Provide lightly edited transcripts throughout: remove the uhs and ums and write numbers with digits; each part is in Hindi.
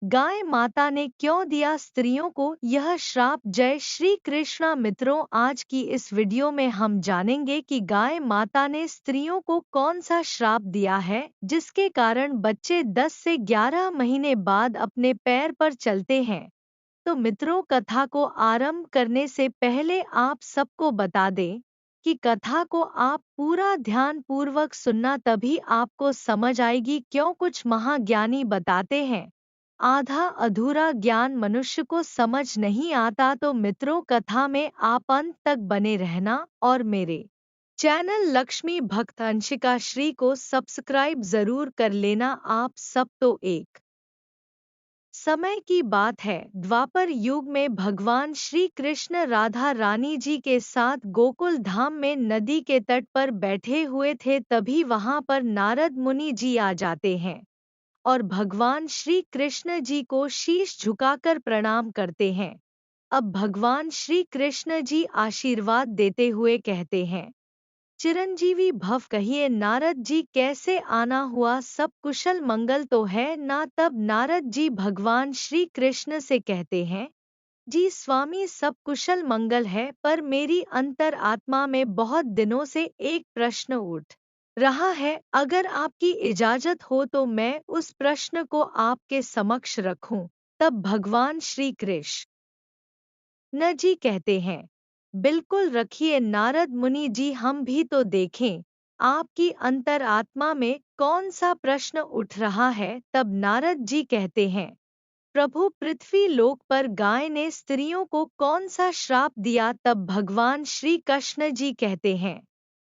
गाय माता ने क्यों दिया स्त्रियों को यह श्राप? जय श्री कृष्णा मित्रों, आज की इस वीडियो में हम जानेंगे कि गाय माता ने स्त्रियों को कौन सा श्राप दिया है जिसके कारण बच्चे 10 से 11 महीने बाद अपने पैर पर चलते हैं। तो मित्रों, कथा को आरंभ करने से पहले आप सबको बता दें कि कथा को आप पूरा ध्यान पूर्वक सुनना, तभी आपको समझ आएगी। क्यों कुछ महाज्ञानी बताते हैं आधा अधूरा ज्ञान मनुष्य को समझ नहीं आता। तो मित्रों, कथा में आप अंत तक बने रहना और मेरे चैनल लक्ष्मी भक्त अंशिका श्री को सब्सक्राइब जरूर कर लेना आप सब। तो एक समय की बात है, द्वापर युग में भगवान श्री कृष्ण राधा रानी जी के साथ गोकुल धाम में नदी के तट पर बैठे हुए थे। तभी वहां पर नारद मुनि जी आ जाते हैं और भगवान श्री कृष्ण जी को शीश झुकाकर प्रणाम करते हैं। अब भगवान श्री कृष्ण जी आशीर्वाद देते हुए कहते हैं, चिरंजीवी भव। कहिए नारद जी, कैसे आना हुआ? सब कुशल मंगल तो है ना? तब नारद जी भगवान श्री कृष्ण से कहते हैं, जी स्वामी, सब कुशल मंगल है, पर मेरी अंतर आत्मा में बहुत दिनों से एक प्रश्न उठ रहा है। अगर आपकी इजाजत हो तो मैं उस प्रश्न को आपके समक्ष रखूं। तब भगवान श्री कृष्ण न जी कहते हैं, बिल्कुल रखिए नारद मुनि जी, हम भी तो देखें आपकी अंतरात्मा में कौन सा प्रश्न उठ रहा है। तब नारद जी कहते हैं, प्रभु, पृथ्वी लोक पर गाय ने स्त्रियों को कौन सा श्राप दिया? तब भगवान श्री कृष्ण जी कहते हैं,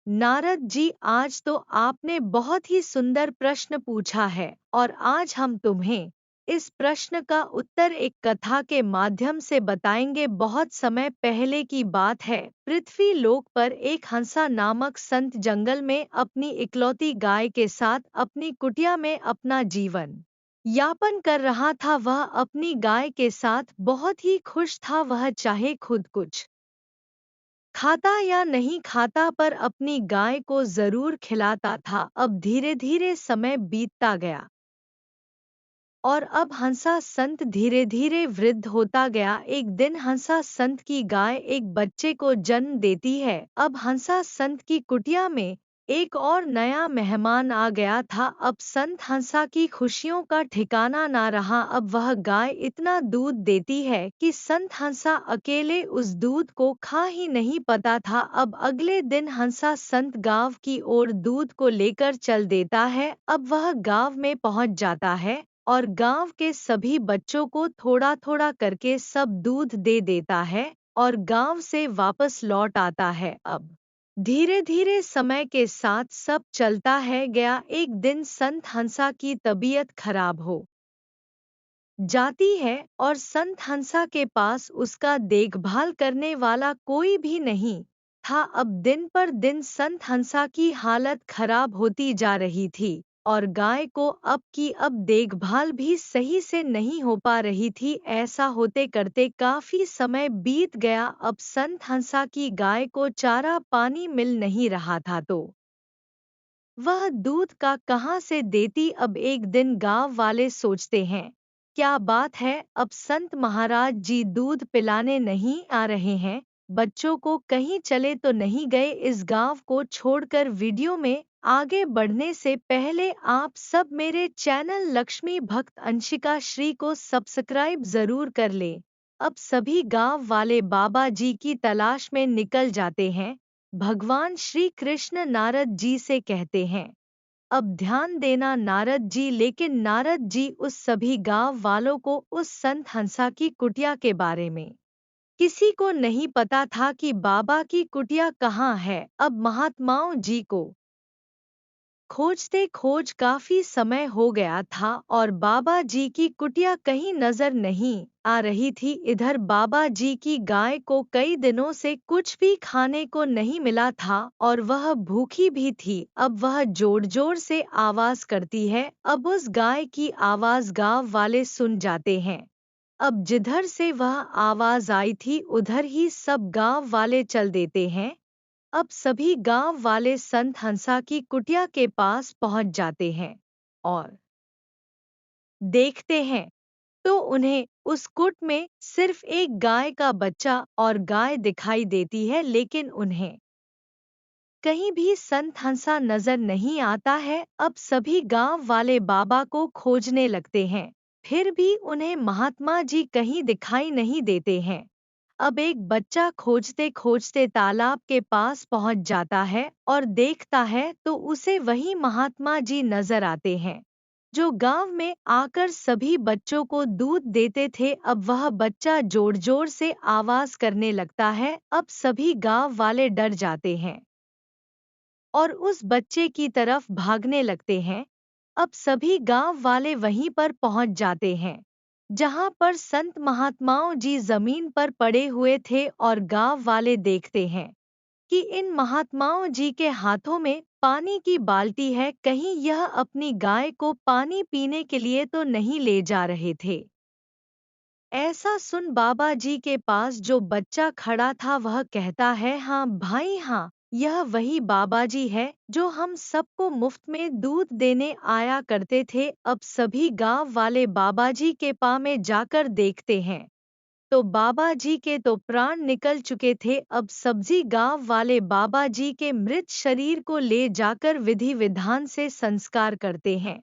नारद जी, आज तो आपने बहुत ही सुंदर प्रश्न पूछा है और आज हम तुम्हें इस प्रश्न का उत्तर एक कथा के माध्यम से बताएंगे। बहुत समय पहले की बात है, पृथ्वी लोक पर एक हंसा नामक संत जंगल में अपनी इकलौती गाय के साथ अपनी कुटिया में अपना जीवन यापन कर रहा था। वह अपनी गाय के साथ बहुत ही खुश था। वह चाहे खुद कुछ खाता या नहीं खाता, पर अपनी गाय को जरूर खिलाता था। अब धीरे धीरे समय बीतता गया और अब हंसा संत धीरे धीरे वृद्ध होता गया। एक दिन हंसा संत की गाय एक बच्चे को जन्म देती है। अब हंसा संत की कुटिया में एक और नया मेहमान आ गया था। अब संत हंसा की खुशियों का ठिकाना ना रहा। अब वह गाय इतना दूध देती है कि संत हंसा अकेले उस दूध को खा ही नहीं पाता था। अब अगले दिन हंसा संत गांव की ओर दूध को लेकर चल देता है। अब वह गांव में पहुंच जाता है और गांव के सभी बच्चों को थोड़ा थोड़ा करके सब दूध दे देता है और गांव से वापस लौट आता है। अब धीरे धीरे समय के साथ सब चलता है गया। एक दिन संत हंसा की तबीयत खराब हो जाती है और संत हंसा के पास उसका देखभाल करने वाला कोई भी नहीं था। अब दिन पर दिन संत हंसा की हालत खराब होती जा रही थी और गाय को अब देखभाल भी सही से नहीं हो पा रही थी। ऐसा होते करते काफी समय बीत गया। अब संत हंसा की गाय को चारा पानी मिल नहीं रहा था, तो वह दूध का कहाँ से देती। अब एक दिन गांव वाले सोचते हैं, क्या बात है, अब संत महाराज जी दूध पिलाने नहीं आ रहे हैं, बच्चों को कहीं चले तो नहीं गए। इस गांव को छोड़कर वीडियो में आगे बढ़ने से पहले आप सब मेरे चैनल लक्ष्मी भक्त अंशिका श्री को सब्सक्राइब जरूर कर लें। अब सभी गांव वाले बाबा जी की तलाश में निकल जाते हैं। भगवान श्री कृष्ण नारद जी से कहते हैं, अब ध्यान देना नारद जी। लेकिन नारद जी उस सभी गांव वालों को उस संत हंसा की कुटिया के बारे में किसी को नहीं पता था कि बाबा की कुटिया कहाँ है। अब महात्माओं जी को खोजते खोज काफी समय हो गया था और बाबा जी की कुटिया कहीं नजर नहीं आ रही थी। इधर बाबा जी की गाय को कई दिनों से कुछ भी खाने को नहीं मिला था और वह भूखी भी थी। अब वह जोर जोर से आवाज करती है। अब उस गाय की आवाज गांव वाले सुन जाते हैं। अब जिधर से वह आवाज आई थी उधर ही सब गांव वाले चल देते हैं। अब सभी गांव वाले संत हंसा की कुटिया के पास पहुंच जाते हैं और देखते हैं तो उन्हें उस कूट में सिर्फ एक गाय का बच्चा और गाय दिखाई देती है, लेकिन उन्हें कहीं भी संत हंसा नजर नहीं आता है। अब सभी गांव वाले बाबा को खोजने लगते हैं, फिर भी उन्हें महात्मा जी कहीं दिखाई नहीं देते हैं। अब एक बच्चा खोजते खोजते तालाब के पास पहुंच जाता है और देखता है तो उसे वही महात्मा जी नजर आते हैं, जो गांव में आकर सभी बच्चों को दूध देते थे। अब वह बच्चा जोर जोर से आवाज करने लगता है। अब सभी गांव वाले डर जाते हैं और उस बच्चे की तरफ भागने लगते हैं। अब सभी गांव वाले वहीं पर पहुंच जाते हैं, जहां पर संत महात्माओं जी जमीन पर पड़े हुए थे, और गांव वाले देखते हैं कि इन महात्माओं जी के हाथों में पानी की बाल्टी है। कहीं यह अपनी गाय को पानी पीने के लिए तो नहीं ले जा रहे थे। ऐसा सुन बाबा जी के पास जो बच्चा खड़ा था वह कहता है, हाँ भाई हाँ, यह वही बाबा जी है जो हम सबको मुफ्त में दूध देने आया करते थे। अब सभी गांव वाले बाबा जी के पास में जाकर देखते हैं तो बाबा जी के तो प्राण निकल चुके थे। अब सब्जी गांव वाले बाबा जी के मृत शरीर को ले जाकर विधि विधान से संस्कार करते हैं।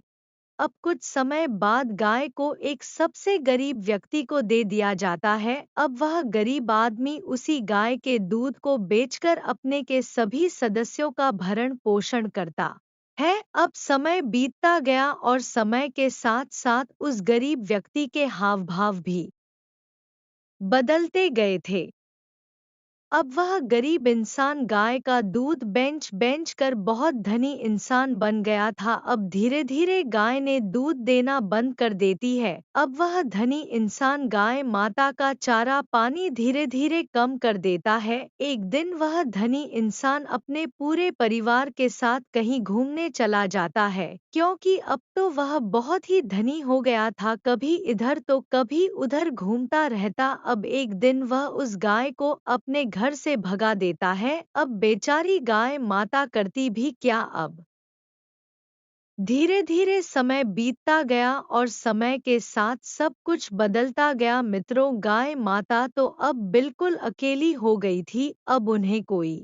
अब कुछ समय बाद गाय को एक सबसे गरीब व्यक्ति को दे दिया जाता है। अब वह गरीब आदमी उसी गाय के दूध को बेचकर अपने के सभी सदस्यों का भरण पोषण करता है। अब समय बीतता गया और समय के साथ साथ उस गरीब व्यक्ति के हाव भाव भी बदलते गए थे। अब वह गरीब इंसान गाय का दूध बेच बेच कर बहुत धनी इंसान बन गया था। अब धीरे धीरे गाय ने दूध देना बंद कर देती है। अब वह धनी इंसान गाय माता का चारा पानी धीरे धीरे कम कर देता है। एक दिन वह धनी इंसान अपने पूरे परिवार के साथ कहीं घूमने चला जाता है, क्योंकि अब तो वह बहुत ही धनी हो गया था। कभी इधर तो कभी उधर घूमता रहता। अब एक दिन वह उस गाय को अपने घर से भगा देता है। अब बेचारी गाय माता करती भी क्या। अब धीरे धीरे समय बीतता गया और समय के साथ सब कुछ बदलता गया। मित्रों, गाय माता तो अब बिल्कुल अकेली हो गई थी। अब उन्हें कोई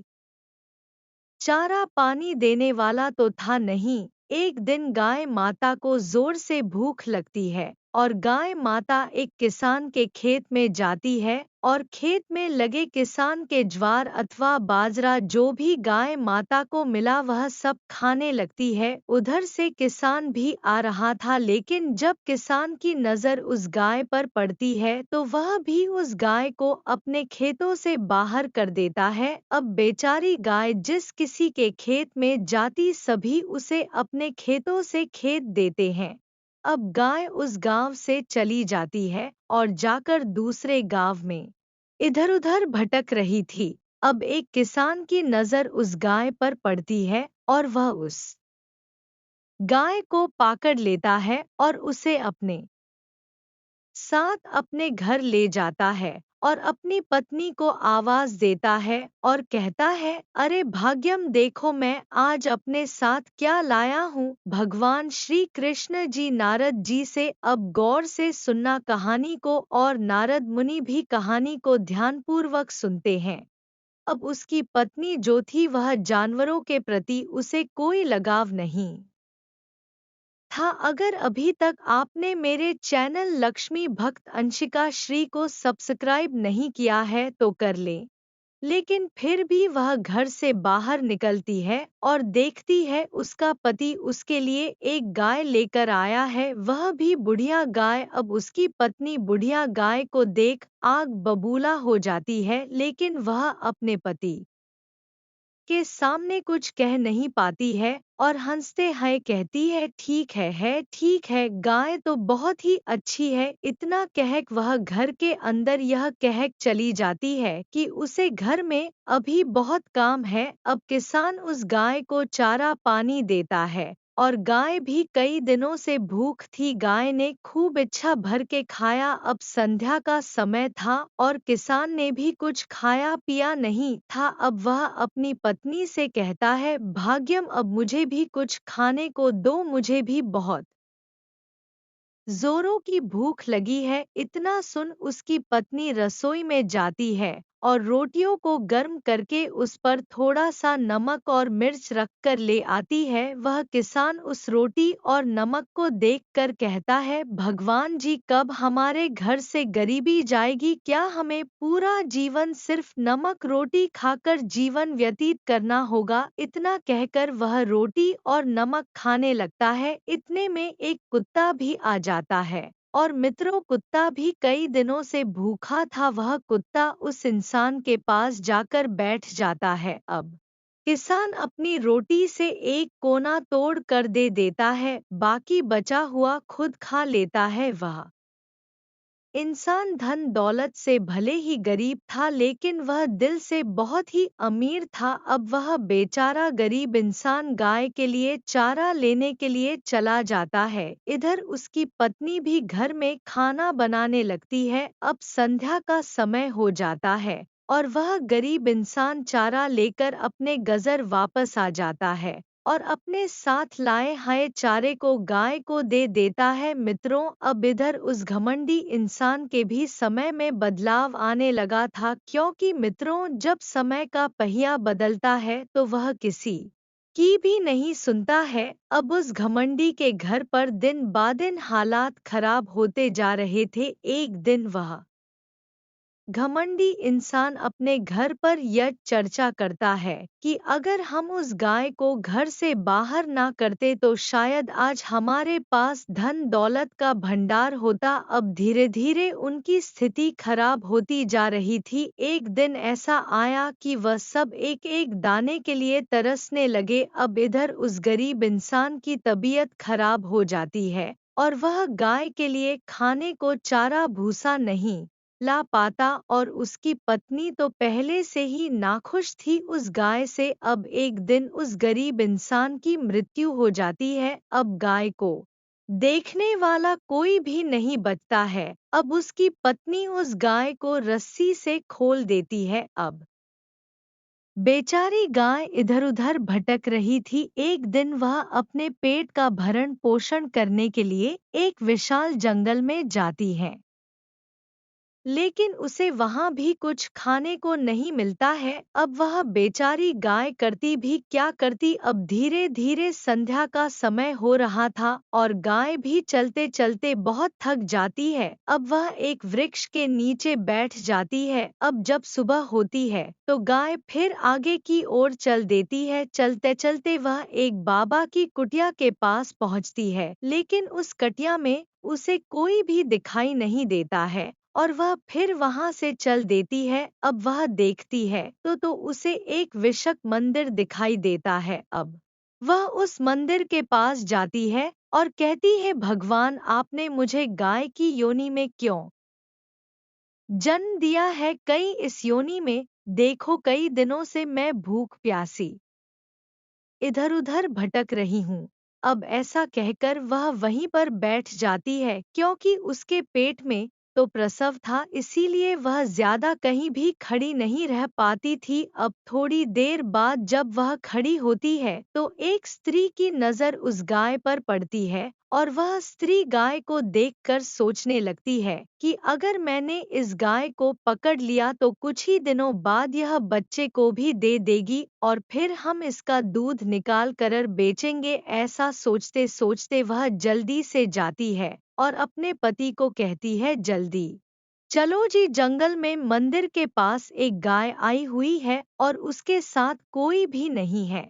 चारा पानी देने वाला तो था नहीं। एक दिन गाय माता को जोर से भूख लगती है और गाय माता एक किसान के खेत में जाती है और खेत में लगे किसान के ज्वार अथवा बाजरा जो भी गाय माता को मिला वह सब खाने लगती है। उधर से किसान भी आ रहा था, लेकिन जब किसान की नजर उस गाय पर पड़ती है तो वह भी उस गाय को अपने खेतों से बाहर कर देता है। अब बेचारी गाय जिस किसी के खेत में जाती सभी उसे अपने खेतों से खेत देते हैं। अब गाय उस गांव से चली जाती है और जाकर दूसरे गांव में इधर उधर भटक रही थी। अब एक किसान की नजर उस गाय पर पड़ती है और वह उस गाय को पकड़ लेता है और उसे अपने साथ अपने घर ले जाता है और अपनी पत्नी को आवाज देता है और कहता है, अरे भाग्यम, देखो मैं आज अपने साथ क्या लाया हूँ। भगवान श्री कृष्ण जी नारद जी से अब गौर से सुनना कहानी को, और नारद मुनि भी कहानी को ध्यानपूर्वक सुनते हैं। अब उसकी पत्नी जो थी वह जानवरों के प्रति उसे कोई लगाव नहीं था। अगर अभी तक आपने मेरे चैनल लक्ष्मी भक्त अंशिका श्री को सब्सक्राइब नहीं किया है तो कर लें। लेकिन फिर भी वह घर से बाहर निकलती है और देखती है उसका पति उसके लिए एक गाय लेकर आया है, वह भी बुढ़िया गाय। अब उसकी पत्नी बुढ़िया गाय को देख आग बबूला हो जाती है, लेकिन वह अपने पति के सामने कुछ कह नहीं पाती है और हंसते हुए कहती है ठीक है, गाय तो बहुत ही अच्छी है। इतना कहक वह घर के अंदर यह कहक चली जाती है कि उसे घर में अभी बहुत काम है। अब किसान उस गाय को चारा पानी देता है और गाय भी कई दिनों से भूख थी। गाय ने खूब इच्छा भर के खाया। अब संध्या का समय था और किसान ने भी कुछ खाया पिया नहीं था। अब वह अपनी पत्नी से कहता है, भाग्यम, अब मुझे भी कुछ खाने को दो, मुझे भी बहुत जोरों की भूख लगी है। इतना सुन उसकी पत्नी रसोई में जाती है और रोटियों को गर्म करके उस पर थोड़ा सा नमक और मिर्च रखकर ले आती है। वह किसान उस रोटी और नमक को देखकर कहता है, भगवान जी, कब हमारे घर से गरीबी जाएगी? क्या हमें पूरा जीवन सिर्फ नमक रोटी खाकर जीवन व्यतीत करना होगा? इतना कहकर वह रोटी और नमक खाने लगता है। इतने में एक कुत्ता भी आ जाता है और मित्रों, कुत्ता भी कई दिनों से भूखा था। वह कुत्ता उस इंसान के पास जाकर बैठ जाता है। अब किसान अपनी रोटी से एक कोना तोड़ कर दे देता है, बाकी बचा हुआ खुद खा लेता है। वह इंसान धन दौलत से भले ही गरीब था, लेकिन वह दिल से बहुत ही अमीर था। अब वह बेचारा गरीब इंसान गाय के लिए चारा लेने के लिए चला जाता है। इधर उसकी पत्नी भी घर में खाना बनाने लगती है। अब संध्या का समय हो जाता है और वह गरीब इंसान चारा लेकर अपने गजर वापस आ जाता है और अपने साथ लाए हुए चारे को गाय को दे देता है। मित्रों, अब इधर उस घमंडी इंसान के भी समय में बदलाव आने लगा था, क्योंकि मित्रों, जब समय का पहिया बदलता है तो वह किसी की भी नहीं सुनता है। अब उस घमंडी के घर पर दिन बादिन हालात खराब होते जा रहे थे। एक दिन वह घमंडी इंसान अपने घर पर यह चर्चा करता है कि अगर हम उस गाय को घर से बाहर ना करते तो शायद आज हमारे पास धन दौलत का भंडार होता। अब धीरे धीरे उनकी स्थिति खराब होती जा रही थी। एक दिन ऐसा आया कि वह सब एक एक दाने के लिए तरसने लगे। अब इधर उस गरीब इंसान की तबीयत खराब हो जाती है और वह गाय के लिए खाने को चारा भूसा नहीं ला पाता और उसकी पत्नी तो पहले से ही नाखुश थी उस गाय से। अब एक दिन उस गरीब इंसान की मृत्यु हो जाती है। अब गाय को देखने वाला कोई भी नहीं बचता है। अब उसकी पत्नी उस गाय को रस्सी से खोल देती है। अब बेचारी गाय इधर-उधर भटक रही थी। एक दिन वह अपने पेट का भरण पोषण करने के लिए एक विशाल जंगल में जाती है, लेकिन उसे वहां भी कुछ खाने को नहीं मिलता है। अब वह बेचारी गाय करती भी क्या करती। अब धीरे धीरे संध्या का समय हो रहा था और गाय भी चलते चलते बहुत थक जाती है। अब वह एक वृक्ष के नीचे बैठ जाती है। अब जब सुबह होती है तो गाय फिर आगे की ओर चल देती है। चलते चलते वह एक बाबा की कुटिया के पास पहुंचती है, लेकिन उस कुटिया में उसे कोई भी दिखाई नहीं देता है और वह फिर वहां से चल देती है। अब वह देखती है तो उसे एक विशक मंदिर दिखाई देता है। अब वह उस मंदिर के पास जाती है और कहती है, भगवान, आपने मुझे गाय की योनि में क्यों जन्म दिया है? कई इस योनि में देखो, कई दिनों से मैं भूख प्यासी इधर उधर भटक रही हूँ। अब ऐसा कहकर वह वहीं पर बैठ जाती है, क्योंकि उसके पेट में तो प्रसव था, इसीलिए वह ज्यादा कहीं भी खड़ी नहीं रह पाती थी। अब थोड़ी देर बाद जब वह खड़ी होती है तो एक स्त्री की नजर उस गाय पर पड़ती है और वह स्त्री गाय को देखकर सोचने लगती है कि अगर मैंने इस गाय को पकड़ लिया तो कुछ ही दिनों बाद यह बच्चे को भी दे देगी और फिर हम इसका दूध निकाल कर बेचेंगे। ऐसा सोचते सोचते वह जल्दी से जाती है और अपने पति को कहती है, जल्दी चलो जी, जंगल में मंदिर के पास एक गाय आई हुई है और उसके साथ कोई भी नहीं है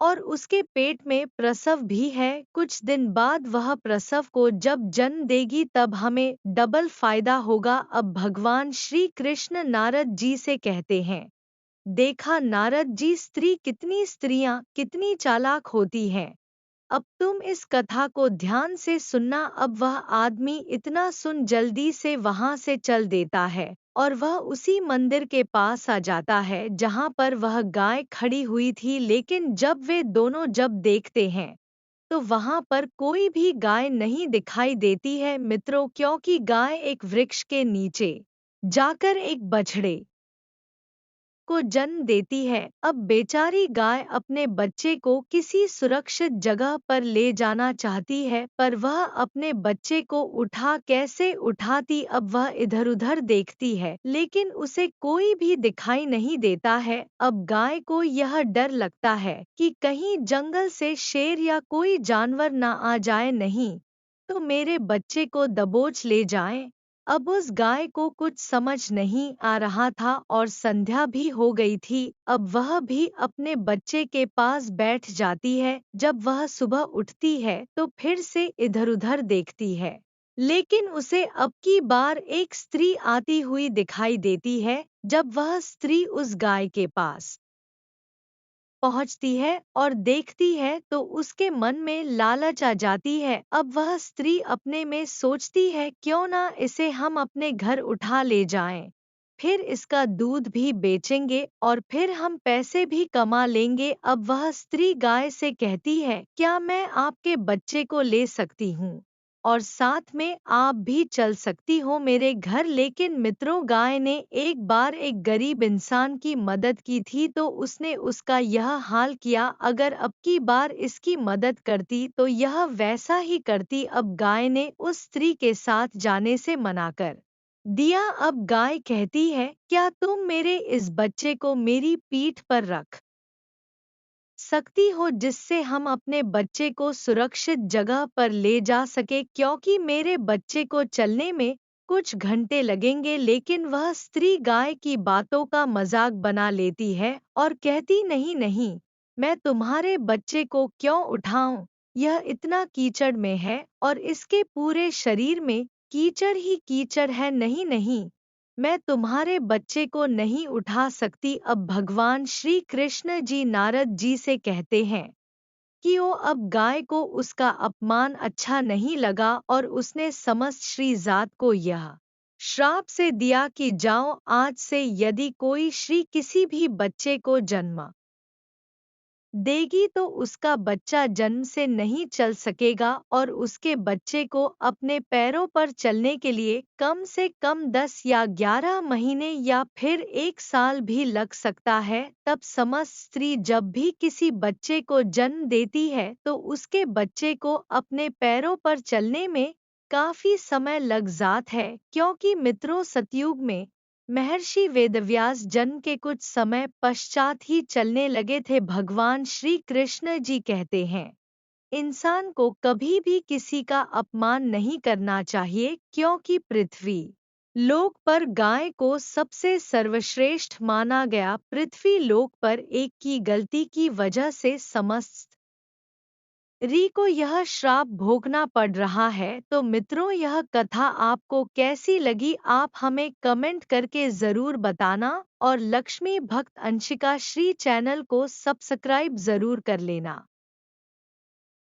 और उसके पेट में प्रसव भी है। कुछ दिन बाद वह प्रसव को जब जन्म देगी तब हमें डबल फायदा होगा। अब भगवान श्री कृष्ण नारद जी से कहते हैं, देखा नारद जी, स्त्रियां कितनी चालाक होती हैं। अब तुम इस कथा को ध्यान से सुनना। अब वह आदमी इतना सुन जल्दी से वहां से चल देता है और वह उसी मंदिर के पास आ जाता है जहां पर वह गाय खड़ी हुई थी, लेकिन जब वे दोनों जब देखते हैं तो वहां पर कोई भी गाय नहीं दिखाई देती है। मित्रों, क्योंकि गाय एक वृक्ष के नीचे जाकर एक बछड़े को जन्म देती है। अब बेचारी गाय अपने बच्चे को किसी सुरक्षित जगह पर ले जाना चाहती है, पर वह अपने बच्चे को कैसे उठाती। अब वह इधर-उधर देखती है, लेकिन उसे कोई भी दिखाई नहीं देता है। अब गाय को यह डर लगता है कि कहीं जंगल से शेर या कोई जानवर ना आ जाए, नहीं तो मेरे बच्चे को दबोच ले जाए। अब उस गाय को कुछ समझ नहीं आ रहा था और संध्या भी हो गई थी। अब वह भी अपने बच्चे के पास बैठ जाती है। जब वह सुबह उठती है तो फिर से इधर-उधर देखती है, लेकिन उसे अब की बार एक स्त्री आती हुई दिखाई देती है। जब वह स्त्री उस गाय के पास पहुंचती है और देखती है तो उसके मन में लालच आ जाती है। अब वह स्त्री अपने में सोचती है, क्यों ना इसे हम अपने घर उठा ले जाएं, फिर इसका दूध भी बेचेंगे और फिर हम पैसे भी कमा लेंगे। अब वह स्त्री गाय से कहती है, क्या मैं आपके बच्चे को ले सकती हूँ और साथ में आप भी चल सकती हो मेरे घर। लेकिन मित्रों, गाय ने एक बार एक गरीब इंसान की मदद की थी तो उसने उसका यह हाल किया। अगर अब की बार इसकी मदद करती तो यह वैसा ही करती। अब गाय ने उस स्त्री के साथ जाने से मना कर दिया। अब गाय कहती है, क्या तुम मेरे इस बच्चे को मेरी पीठ पर रख सकती हो, जिससे हम अपने बच्चे को सुरक्षित जगह पर ले जा सके, क्योंकि मेरे बच्चे को चलने में कुछ घंटे लगेंगे। लेकिन वह स्त्री गाय की बातों का मजाक बना लेती है और कहती, नहीं नहीं, मैं तुम्हारे बच्चे को क्यों उठाऊं, यह इतना कीचड़ में है और इसके पूरे शरीर में कीचड़ ही कीचड़ है। नहीं नहीं, मैं तुम्हारे बच्चे को नहीं उठा सकती। अब भगवान श्री कृष्ण जी नारद जी से कहते हैं कि वो अब गाय को उसका अपमान अच्छा नहीं लगा और उसने समस्त श्री जात को यह श्राप से दिया कि जाओ, आज से यदि कोई श्री किसी भी बच्चे को जन्म देगी तो उसका बच्चा जन्म से नहीं चल सकेगा और उसके बच्चे को अपने पैरों पर चलने के लिए कम से कम 10 या 11 महीने या फिर 1 साल भी लग सकता है। तब समस्त स्त्री जब भी किसी बच्चे को जन्म देती है तो उसके बच्चे को अपने पैरों पर चलने में काफी समय लग जाता है, क्योंकि मित्रों, सतयुग में महर्षि वेदव्यास जन्म के कुछ समय पश्चात ही चलने लगे थे। भगवान श्री कृष्ण जी कहते हैं, इंसान को कभी भी किसी का अपमान नहीं करना चाहिए, क्योंकि पृथ्वी लोक पर गाय को सबसे सर्वश्रेष्ठ माना गया। पृथ्वी लोक पर एक की गलती की वजह से समस्त री को यह श्राप भोगना पड़ रहा है। तो मित्रों, यह कथा आपको कैसी लगी, आप हमें कमेंट करके ज़रूर बताना और लक्ष्मी भक्त अंशिका श्री चैनल को सब्सक्राइब ज़रूर कर लेना।